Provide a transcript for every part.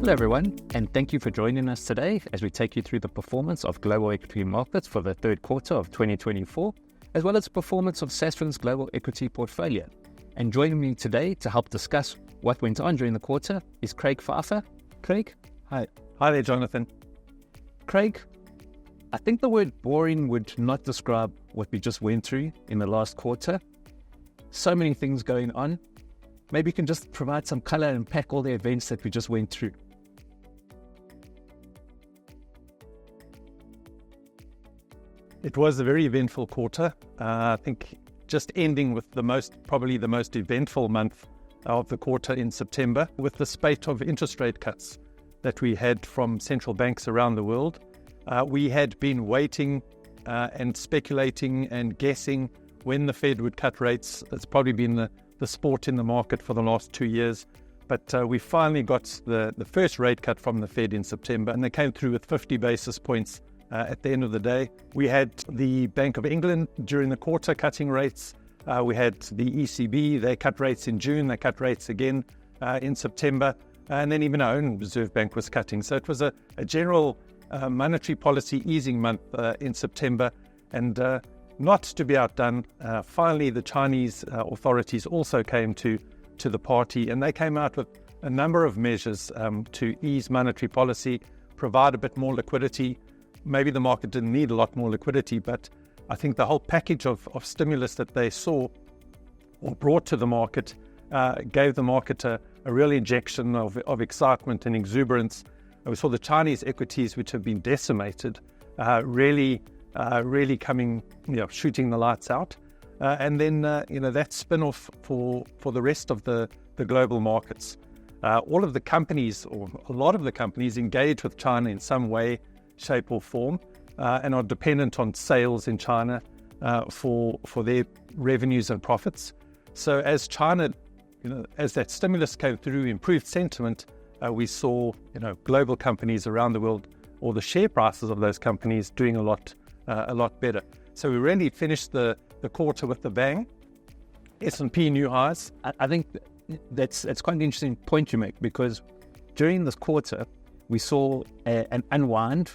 Hello everyone, and thank you for joining us today as we take you through the performance of global equity markets for the third quarter of 2024, as well as the performance of Sasfin's global equity portfolio. And joining me today to help discuss what went on during the quarter is Craig Pheiffer. Craig? Hi. Hi there, Jonathan. Craig, I think the word boring would not describe what we just went through in the last quarter. So many things going on. Maybe you can just provide some color and pack all the events that we just went through. It was a very eventful quarter. I think just ending with probably the most eventful month of the quarter in September, with the spate of interest rate cuts that we had from central banks around the world. We had been waiting and speculating and guessing when the Fed would cut rates. It's probably been the sport in the market for the last 2 years. But we finally got the first rate cut from the Fed in September, and they came through with 50 basis points at the end of the day. We had the Bank of England during the quarter cutting rates. We had the ECB, they cut rates in June, they cut rates again in September, and then even our own Reserve Bank was cutting. So it was a general monetary policy easing month in September, and not to be outdone, finally the Chinese authorities also came to the party, and they came out with a number of measures to ease monetary policy, provide a bit more liquidity. Maybe the market didn't need a lot more liquidity, but I think the whole package of stimulus that they saw or brought to the market gave the market a real injection of excitement and exuberance. And we saw the Chinese equities, which have been decimated, really coming, shooting the lights out. And then, that spin-off for the rest of the global markets. All of the companies, or a lot of the companies, engage with China in some way, shape or form, and are dependent on sales in China for their revenues and profits. So as China, as that stimulus came through, improved sentiment, we saw, global companies around the world, or the share prices of those companies, doing a lot better. So we really finished the quarter with a bang. S&P new highs. I think that's quite an interesting point you make, because during this quarter, we saw an unwind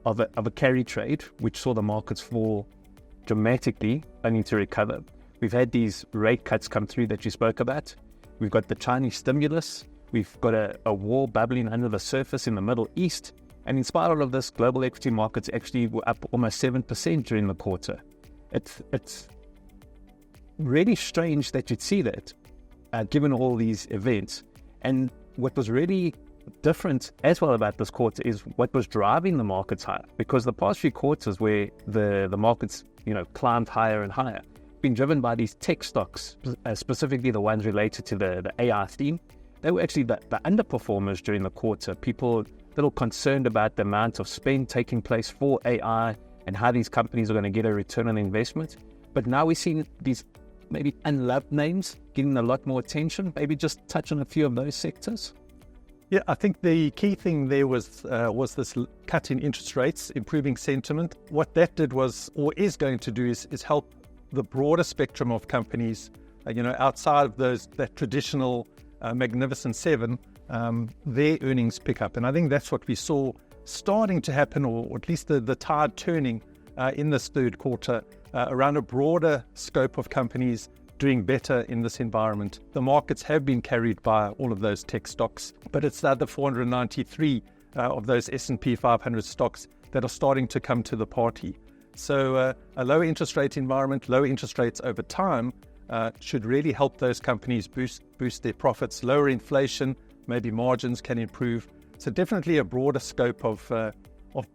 of a carry trade, which saw the markets fall dramatically, only to recover. We've had these rate cuts come through that you spoke about. We've got the Chinese stimulus. We've got a war bubbling under the surface in the Middle East. And in spite of all of this, global equity markets actually were up almost 7% during the quarter. It's really strange that you'd see that, given all these events. And what was really different as well about this quarter is what was driving the markets higher, because the past few quarters where the markets climbed higher and higher, been driven by these tech stocks, specifically the ones related to the AI theme. They were actually the underperformers during the quarter. People a little concerned about the amount of spend taking place for AI and how these companies are going to get a return on investment. But now we're seeing these maybe unloved names getting a lot more attention. Maybe just touch on a few of those sectors. Yeah, I think the key thing there was this cut in interest rates, improving sentiment. What that did was, or is going to do, is help the broader spectrum of companies, outside of that traditional Magnificent Seven, their earnings pick up. And I think that's what we saw starting to happen, or at least the tide turning in this third quarter, around a broader scope of companies doing better in this environment. The markets have been carried by all of those tech stocks, but it's the other 493 of those S&P 500 stocks that are starting to come to the party. So a lower interest rate environment, lower interest rates over time, should really help those companies boost their profits. Lower inflation, maybe margins can improve. So definitely a broader scope of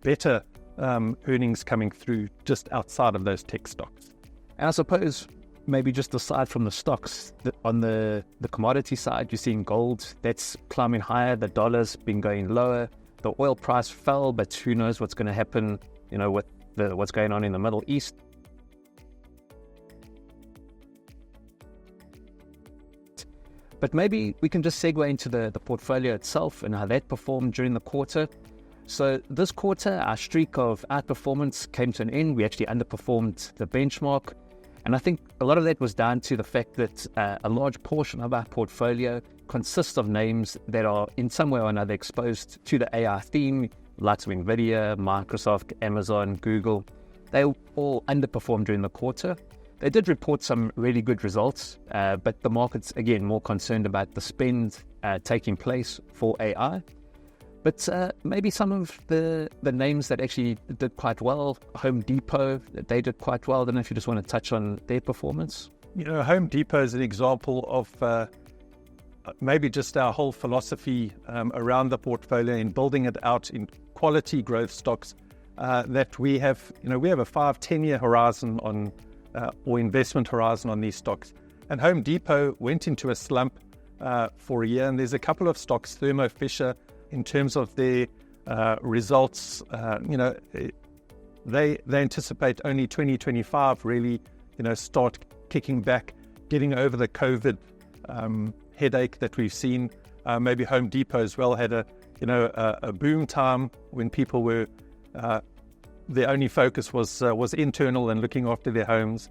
better earnings coming through just outside of those tech stocks. And I suppose maybe just aside from the stocks, on the commodity side, you're seeing gold, that's climbing higher, the dollar's been going lower, the oil price fell, but who knows what's going to happen, with what's going on in the Middle East. But maybe we can just segue into the portfolio itself and how that performed during the quarter. So this quarter, our streak of outperformance came to an end. We actually underperformed the benchmark. And I think a lot of that was down to the fact that a large portion of our portfolio consists of names that are in some way or another exposed to the AI theme, like NVIDIA, Microsoft, Amazon, Google. They all underperformed during the quarter. They did report some really good results, but the market's, again, more concerned about the spend taking place for AI. But maybe some of the names that actually did quite well, Home Depot, they did quite well. I don't know if you just want to touch on their performance. Home Depot is an example of maybe just our whole philosophy around the portfolio in building it out in quality growth stocks that we have. We have a 5-10 year horizon on or investment horizon on these stocks. And Home Depot went into a slump for a year, and there's a couple of stocks, Thermo Fisher, in terms of their results, they anticipate only 2025 really, start kicking back, getting over the COVID headache that we've seen. Maybe Home Depot as well had a boom time when people were their only focus was internal and looking after their homes,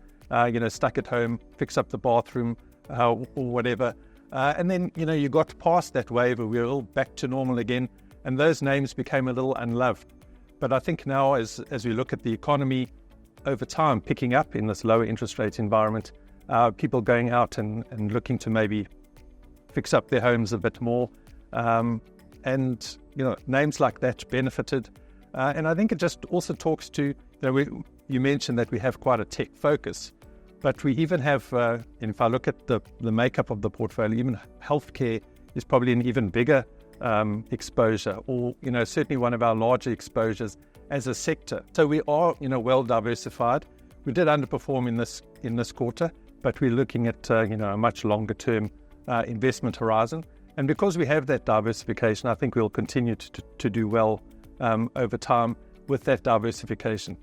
stuck at home, fix up the bathroom or whatever. And then, you got past that wave where we were all back to normal again, and those names became a little unloved. But I think now as we look at the economy over time picking up in this lower interest rate environment, people going out and looking to maybe fix up their homes a bit more. And names like that benefited. And I think it just also talks to, you mentioned that we have quite a tech focus. But we even have, if I look at the makeup of the portfolio, even healthcare is probably an even bigger exposure, or certainly one of our larger exposures as a sector. So we are well diversified. We did underperform in this quarter, but we're looking at a much longer term investment horizon. And because we have that diversification, I think we'll continue to do well over time with that diversification.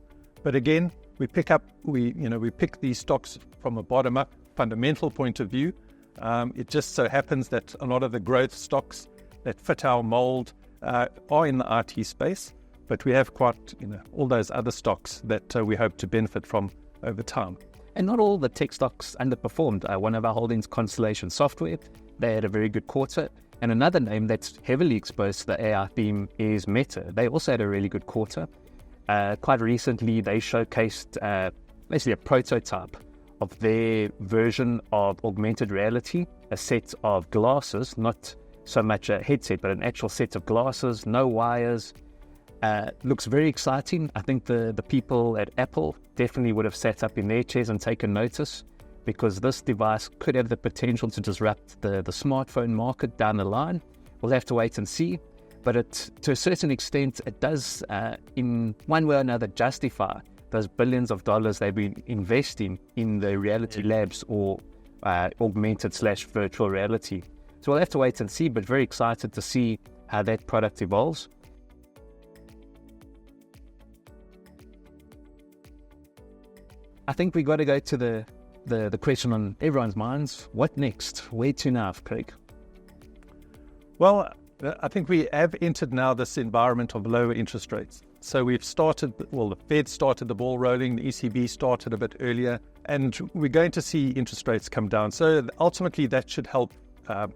But again, we pick these stocks from a bottom-up fundamental point of view. It just so happens that a lot of the growth stocks that fit our mold are in the IT space, but we have quite all those other stocks that we hope to benefit from over time. And not all the tech stocks underperformed. One of our holdings, Constellation Software, they had a very good quarter. And another name that's heavily exposed to the AI theme is Meta. They also had a really good quarter. Quite recently, they showcased basically a prototype of their version of augmented reality, a set of glasses, not so much a headset, but an actual set of glasses, no wires. Looks very exciting. I think the people at Apple definitely would have sat up in their chairs and taken notice, because this device could have the potential to disrupt the smartphone market down the line. We'll have to wait and see. But to a certain extent, it does, in one way or another, justify those billions of dollars they've been investing in the reality labs or augmented/virtual reality. So we'll have to wait and see, but very excited to see how that product evolves. I think we got to go to the question on everyone's minds. What next? Where to now, Craig? Well, I think we have entered now this environment of lower interest rates. So we've started, the Fed started the ball rolling, the ECB started a bit earlier, and we're going to see interest rates come down. So ultimately that should help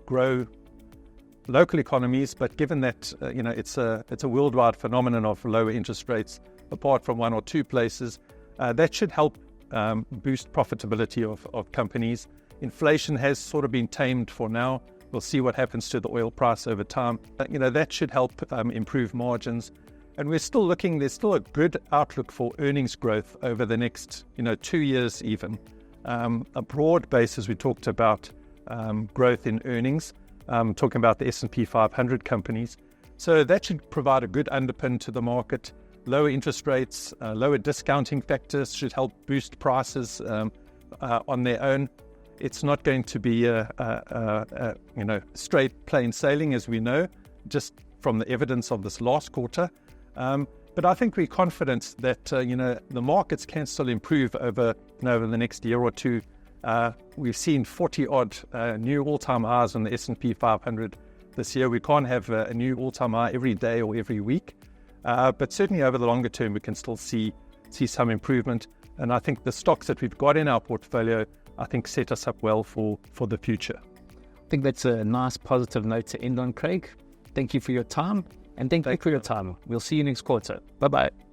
grow local economies, but given that it's a worldwide phenomenon of lower interest rates, apart from one or two places, that should help boost profitability of companies. Inflation has sort of been tamed for now. We'll see what happens to the oil price over time. That should help improve margins. And there's still a good outlook for earnings growth over the next 2 years even. A broad base, as we talked about, growth in earnings, talking about the S&P 500 companies. So that should provide a good underpin to the market. Lower interest rates, lower discounting factors should help boost prices on their own. It's not going to be straight plain sailing, as we know, just from the evidence of this last quarter. But I think we're confident that the markets can still improve over the next year or two. We've seen 40-odd new all-time highs on the S&P 500 this year. We can't have a new all-time high every day or every week. But certainly over the longer term, we can still see some improvement. And I think the stocks that we've got in our portfolio, I think, set us up well for the future. I think that's a nice positive note to end on, Craig. Thank you for your time, and thank you for your time. We'll see you next quarter. Bye-bye.